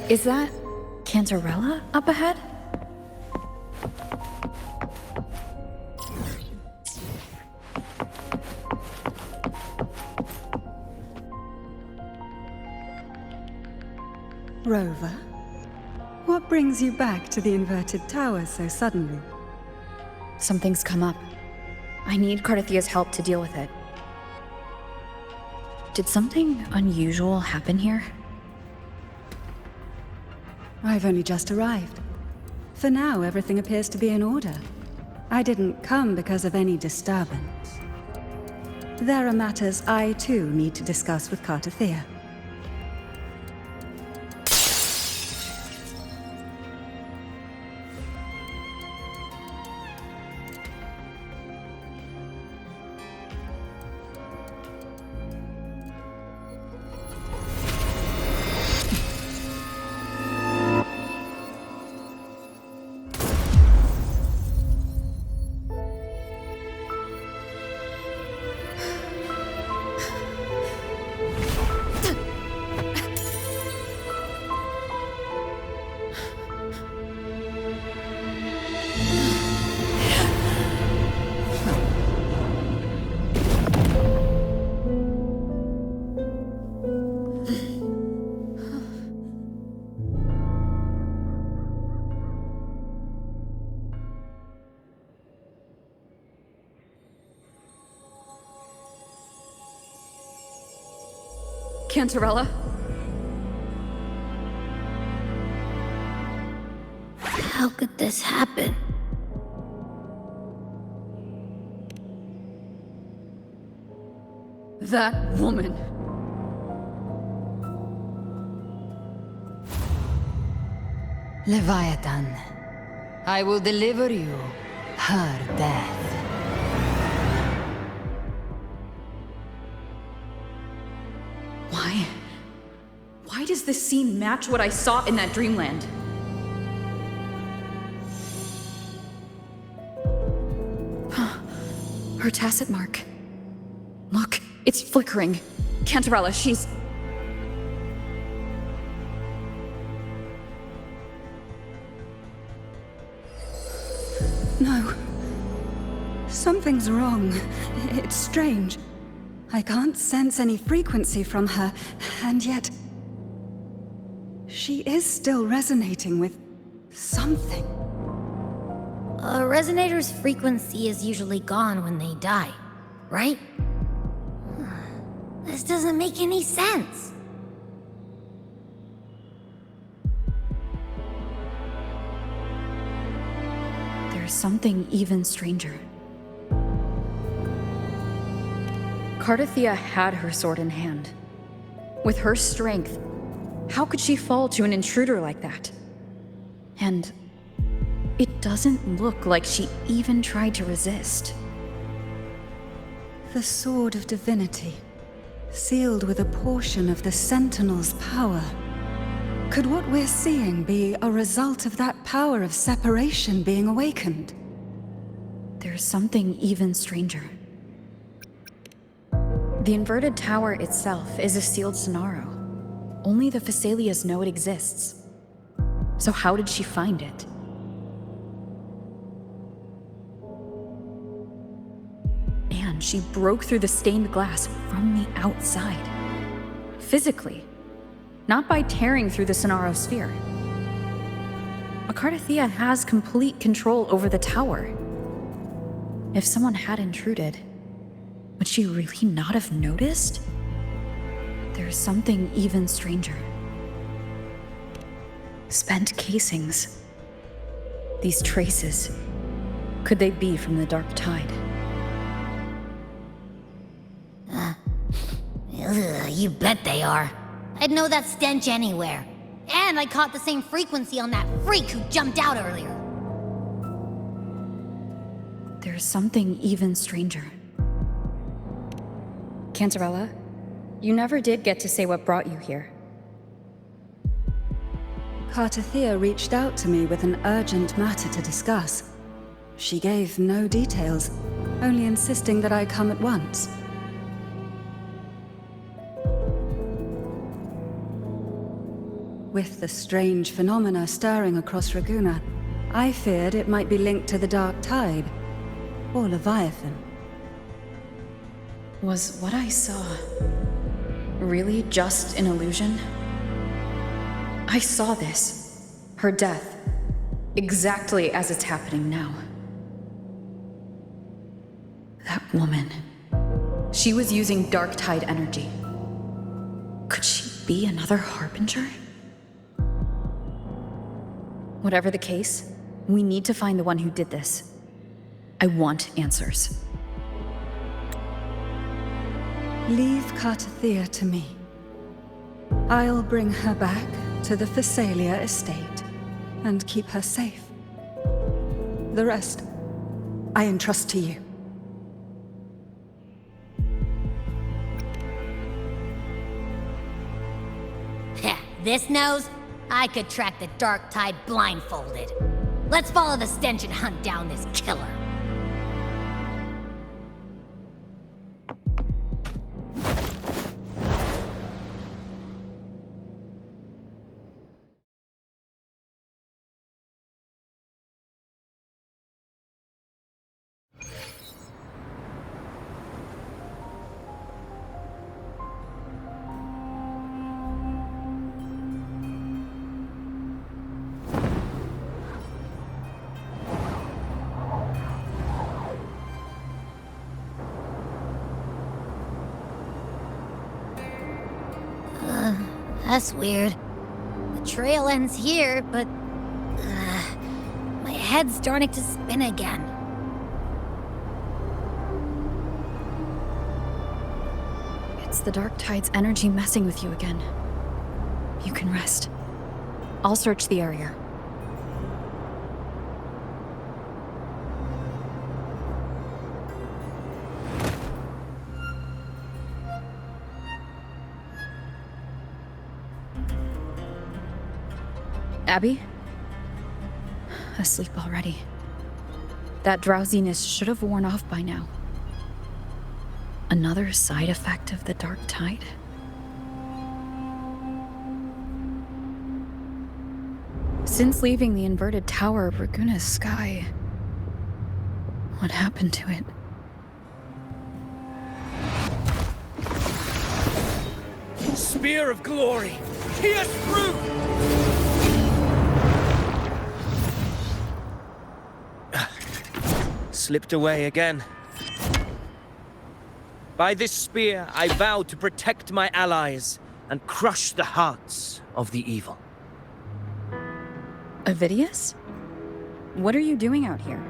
Is that Cantarella up ahead? Rover, what brings you back to the inverted tower so suddenly? Something's come up. I need Cardathia's help to deal with it. Did something unusual happen here? I've only just arrived. For now, everything appears to be in order. I didn't come because of any disturbance. There are matters I, too, need to discuss with Cardathia. Cantarella? How could this happen? That woman. Leviathan, I will deliver you her death. Why does this scene match what I saw in that dreamland? Her tacit mark. Look, it's flickering. Cantarella, she's... No. Something's wrong. It's strange. I can't sense any frequency from her, and yet... she is still resonating with something. A resonator's frequency is usually gone when they die, right? This doesn't make any sense. There's something even stranger. Cardathia had her sword in hand. With her strength, how could she fall to an intruder like that? And it doesn't look like she even tried to resist. The Sword of Divinity, sealed with a portion of the Sentinel's power. Could what we're seeing be a result of that power of separation being awakened? There's something even stranger. The inverted tower itself is a sealed Sonaro. Only the Phasalias know it exists. So how did she find it? And she broke through the stained glass from the outside. Physically. Not by tearing through the Sonaro sphere. Cardathia has complete control over the tower. If someone had intruded, would she really not have noticed? There's something even stranger. Spent casings. These traces. Could they be from the Dark Tide? You bet they are. I'd know that stench anywhere. And I caught the same frequency on that freak who jumped out earlier. There's something even stranger. Cantarella, you never did get to say what brought you here. Cardathia reached out to me with an urgent matter to discuss. She gave no details, only insisting that I come at once. With the strange phenomena stirring across Raguna, I feared it might be linked to the Dark Tide, or Leviathan. Was what I saw really just an illusion? I saw this, her death, exactly as it's happening now. That woman, she was using Dark Tide energy. Could she be another Harbinger? Whatever the case, we need to find the one who did this. I want answers. Leave Cartathea to me. I'll bring her back to the Thessalia estate and keep her safe. The rest, I entrust to you. Heh, this nose? I could track the Dark Tide blindfolded. Let's follow the stench and hunt down this killer. That's weird. The trail ends here, but... my head's starting to spin again. It's the Dark Tide's energy messing with you again. You can rest. I'll search the area. Abby? Asleep already. That drowsiness should have worn off by now. Another side effect of the Dark Tide? Since leaving the inverted tower of Raguna's sky, what happened to it? Spear of glory! Pierce through! Slipped away again. By this spear, I vow to protect my allies and crush the hearts of the evil. Avidius? What are you doing out here?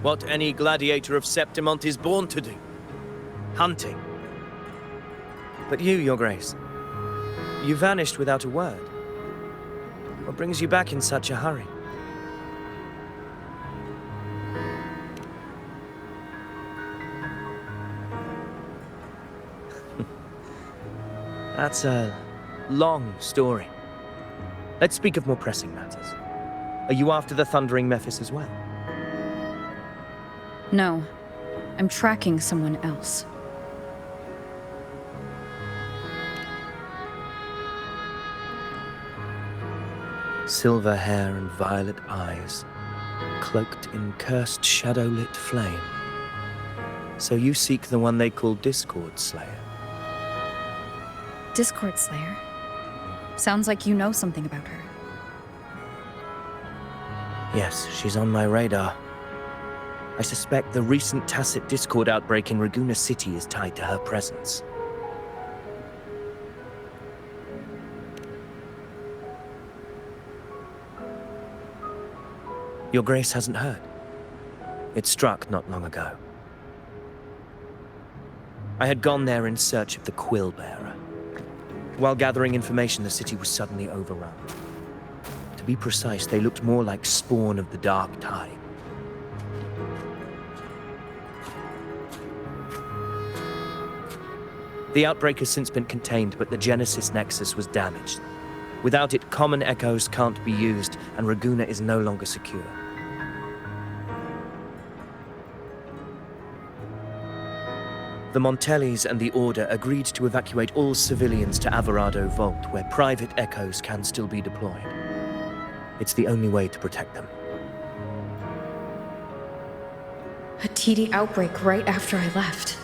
What any gladiator of Septimont is born to do. Hunting. But you, Your Grace, you vanished without a word. What brings you back in such a hurry? That's a long story. Let's speak of more pressing matters. Are you after the Thundering Mephis as well? No. I'm tracking someone else. Silver hair and violet eyes, cloaked in cursed shadow-lit flame. So you seek the one they call Discord Slayer. Discord Slayer? Sounds like you know something about her. Yes, she's on my radar. I suspect the recent tacit Discord outbreak in Raguna City is tied to her presence. Your Grace hasn't heard. It struck not long ago. I had gone there in search of the Quill Bearer. While gathering information, the city was suddenly overrun. To be precise, they looked more like spawn of the Dark Tide. The outbreak has since been contained, but the Genesis Nexus was damaged. Without it, common echoes can't be used, and Raguna is no longer secure. The Montellis and the Order agreed to evacuate all civilians to Alvarado Vault, where private echoes can still be deployed. It's the only way to protect them. A TD outbreak right after I left.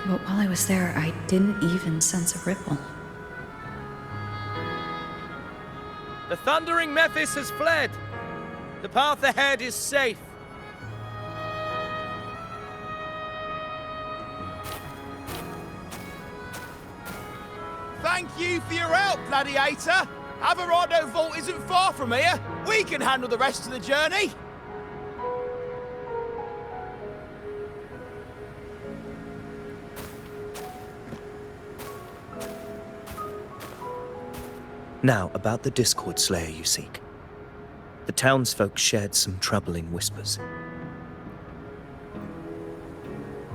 But while I was there, I didn't even sense a ripple. The Thundering Mephis has fled. The path ahead is safe. Thank you for your help, Gladiator. Alvarado Vault isn't far from here. We can handle the rest of the journey. Now, about the Discord Slayer you seek. The townsfolk shared some troubling whispers.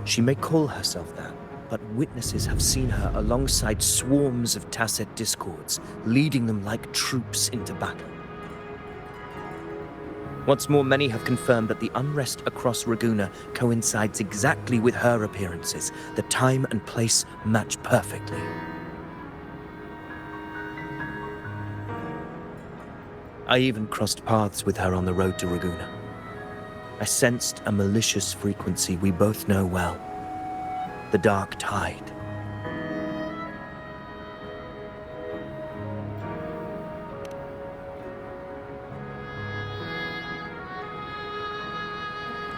She may call herself that, but witnesses have seen her alongside swarms of Tacet Discords, leading them like troops into battle. What's more, many have confirmed that the unrest across Raguna coincides exactly with her appearances. The time and place match perfectly. I even crossed paths with her on the road to Raguna. I sensed a malicious frequency we both know well. The Dark Tide.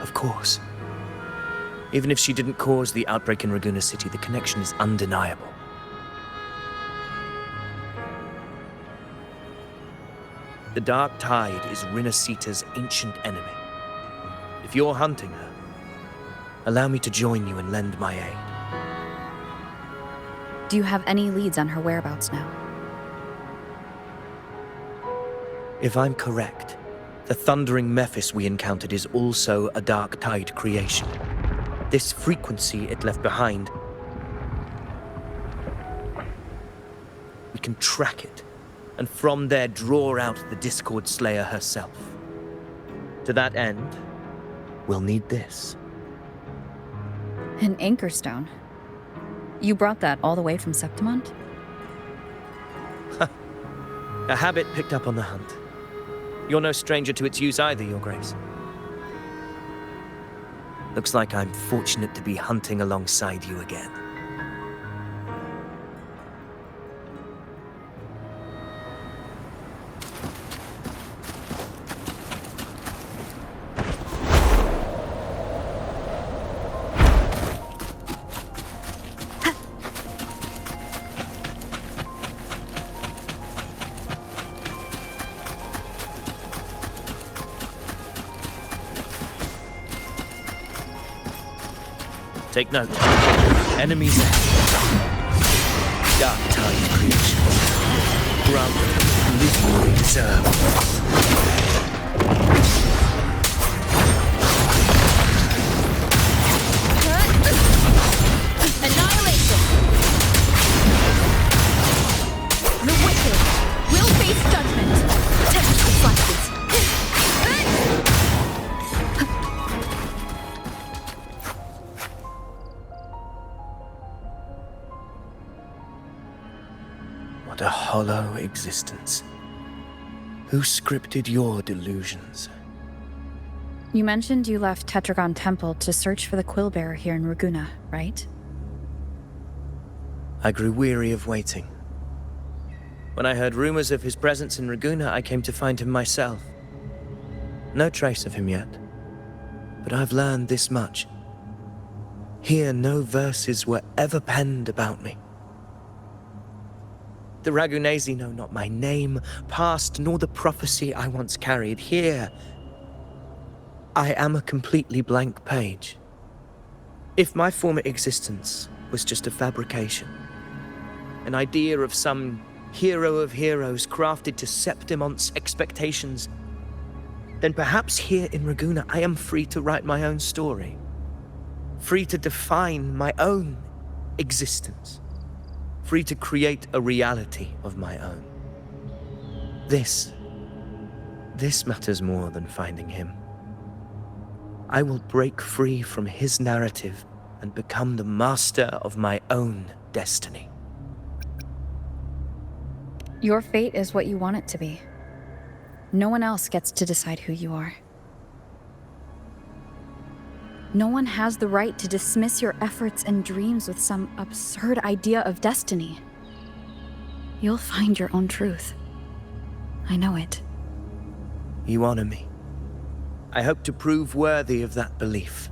Of course. Even if she didn't cause the outbreak in Raguna City, the connection is undeniable. The Dark Tide is Rinasita's ancient enemy. If you're hunting her, allow me to join you and lend my aid. Do you have any leads on her whereabouts now? If I'm correct, the Thundering Mephis we encountered is also a Dark Tide creation. This frequency it left behind, we can track it, and from there draw out the Discord Slayer herself. To that end, we'll need this. An anchor stone. You brought that all the way from Septimont? A habit picked up on the hunt. You're no stranger to its use either, Your Grace. Looks like I'm fortunate to be hunting alongside you again. Take note. Enemies ahead. Dark Tide creatures. Grant them little they deserve. Annihilation! The wicked will face judgment. Tempest slices. What a hollow existence. Who scripted your delusions? You mentioned you left Tetragon Temple to search for the Quillbearer here in Raguna, right? I grew weary of waiting. When I heard rumors of his presence in Raguna, I came to find him myself. No trace of him yet, but I've learned this much. Here, no verses were ever penned about me. The Ragunesi know not my name, past, nor the prophecy I once carried. Here, I am a completely blank page. If my former existence was just a fabrication, an idea of some hero of heroes crafted to Septimont's expectations, then perhaps here in Raguna I am free to write my own story, free to define my own existence, free to create a reality of my own. This matters more than finding him. I will break free from his narrative and become the master of my own destiny. Your fate is what you want it to be. No one else gets to decide who you are. No one has the right to dismiss your efforts and dreams with some absurd idea of destiny. You'll find your own truth. I know it. You honor me. I hope to prove worthy of that belief.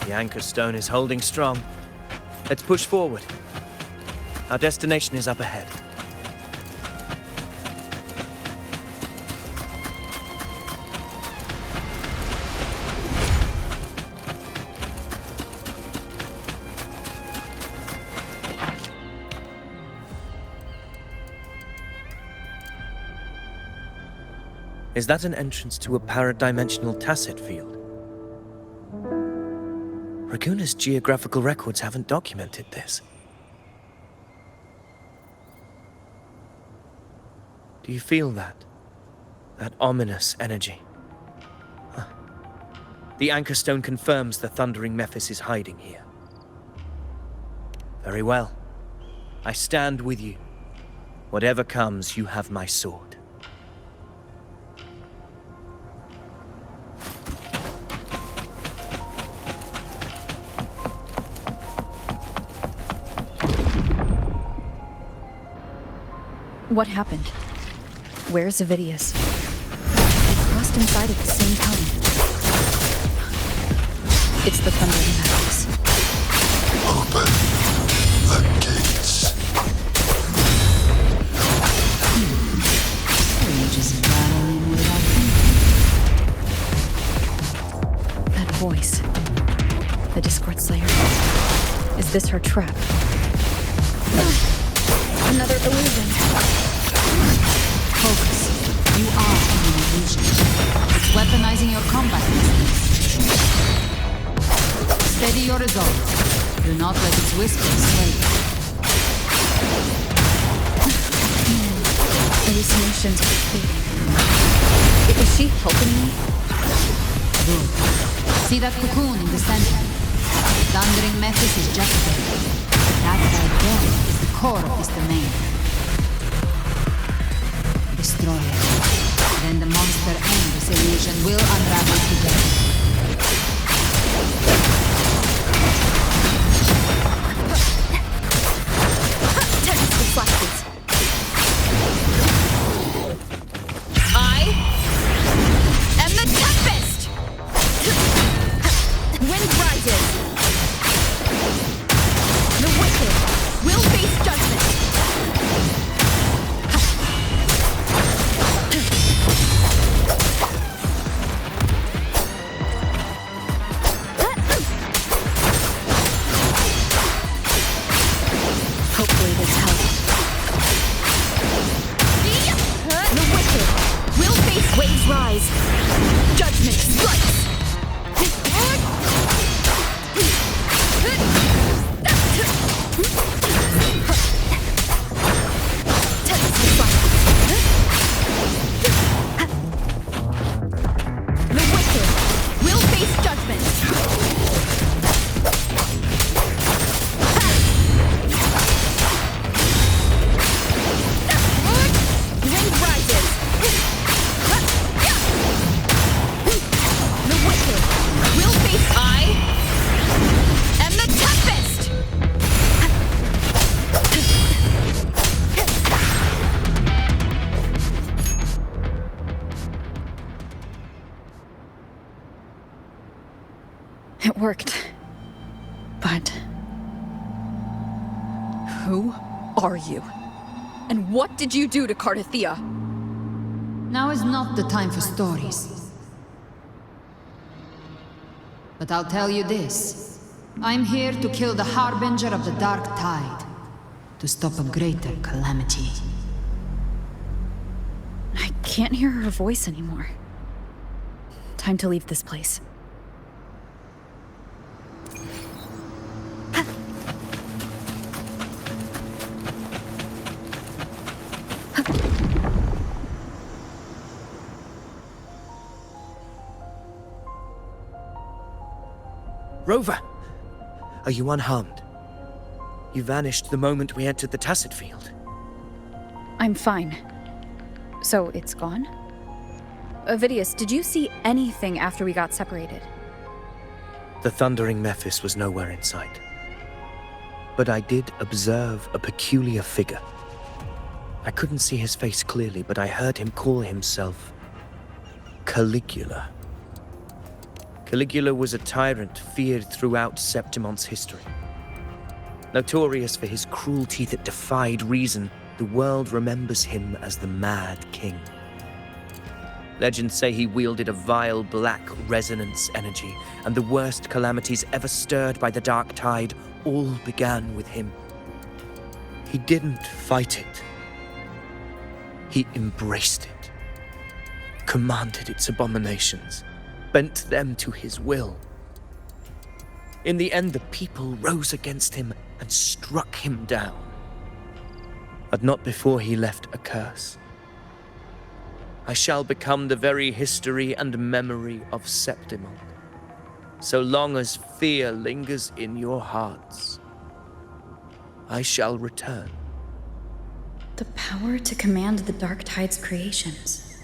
The anchor stone is holding strong. Let's push forward. Our destination is up ahead. Is that an entrance to a paradimensional tacit field? Raguna's geographical records haven't documented this. Do you feel that? That ominous energy? Huh. The anchor stone confirms the thundering Mephis is hiding here. Very well. I stand with you. Whatever comes, you have my sword. What happened? Where's Avidius? They crossed inside at the same time. It's the thundering Mephis. Open the gates. Just battling without thinking. That voice. The Discord Slayer. Is this her trap? Another illusion. Focus. You are an illusion. It's weaponizing your combat instincts. Steady your resolve. Do not let its whispers sway you. Hallucinations are fading. Is she helping me? Good. See that cocoon in the center? The thundering Mephis is just there. That right there is the core of this domain. Destroy it. Then the monster and this illusion will unravel together. Technical flashes. I am the Tempest! Wind rises. The wicked will face judgment. Hopefully this helps. The wicked will face waves rise. Judgment strikes. The wicked will face judgment. Wind rises. The wicked will face. I am the Tempest. It worked. But who are you? And what did you do to Cardathia? Now is not the time for stories. But I'll tell you this. I'm here to kill the Harbinger of the Dark Tide. to stop a greater calamity. I can't hear her voice anymore. Time to leave this place. Rover! Are you unharmed? You vanished the moment we entered the Tacit Field. I'm fine. So it's gone? Ovidius, did you see anything after we got separated? The thundering Mephis was nowhere in sight. But I did observe a peculiar figure. I couldn't see his face clearly, but I heard him call himself Caligula. Caligula was a tyrant feared throughout Septimon's history. Notorious for his cruelty that defied reason, the world remembers him as the Mad King. Legends say he wielded a vile black resonance energy, and the worst calamities ever stirred by the Dark Tide all began with him. He didn't fight it. He embraced it, commanded its abominations, bent them to his will. In the end, the people rose against him and struck him down. But not before he left a curse. I shall become the very history and memory of Septimon, so long as fear lingers in your hearts. I shall return. The power to command the Dark Tide's creations.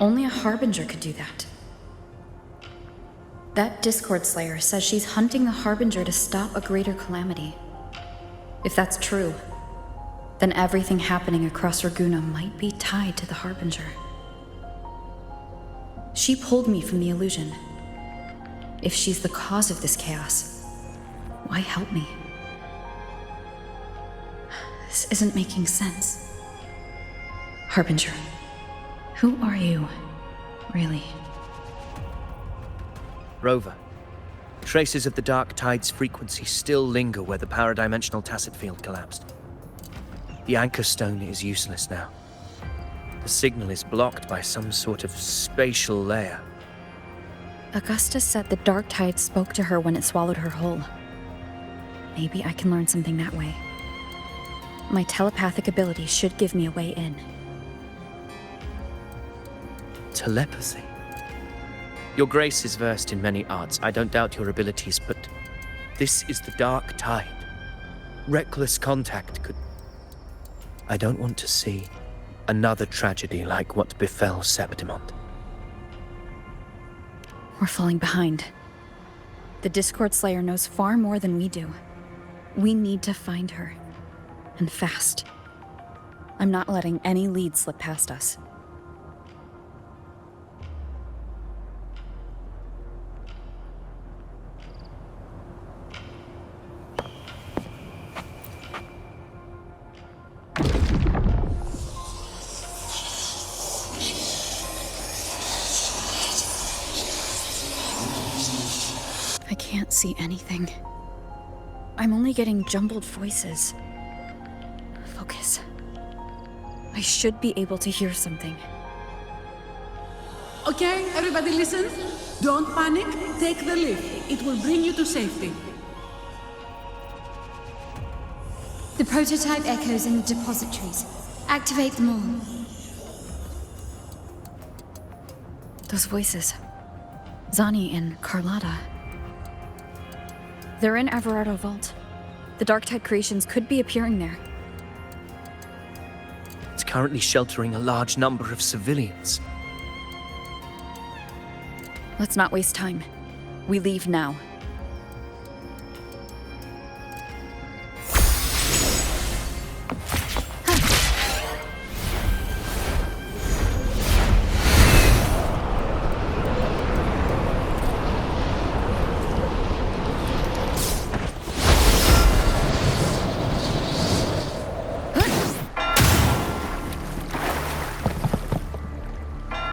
Only a Harbinger could do that. That Discord Slayer says she's hunting the Harbinger to stop a greater calamity. If that's true, then everything happening across Raguna might be tied to the Harbinger. She pulled me from the illusion. If she's the cause of this chaos, why help me? This isn't making sense. Harbinger, who are you, really? Rover, traces of the Dark Tide's frequency still linger where the paradimensional Tacit Field collapsed. The anchor stone is useless now. The signal is blocked by some sort of spatial layer. Augusta said the Dark Tide spoke to her when it swallowed her whole. Maybe I can learn something that way. My telepathic ability should give me a way in. Telepathy? Your Grace is versed in many arts. I don't doubt your abilities, but this is the Dark Tide. Reckless contact could... I don't want to see another tragedy like what befell Septimon. We're falling behind. The Discord Slayer knows far more than we do. We need to find her. And fast. I'm not letting any lead slip past us. I can't see anything. I'm only getting jumbled voices. Focus. I should be able to hear something. Okay, everybody listen. Don't panic. Take the lift. It will bring you to safety. The prototype echoes in the depositories. Activate them all. Those voices. Zani and Carlotta. They're in Everardo Vault. The Dark Tide creations could be appearing there. It's currently sheltering a large number of civilians. Let's not waste time. We leave now.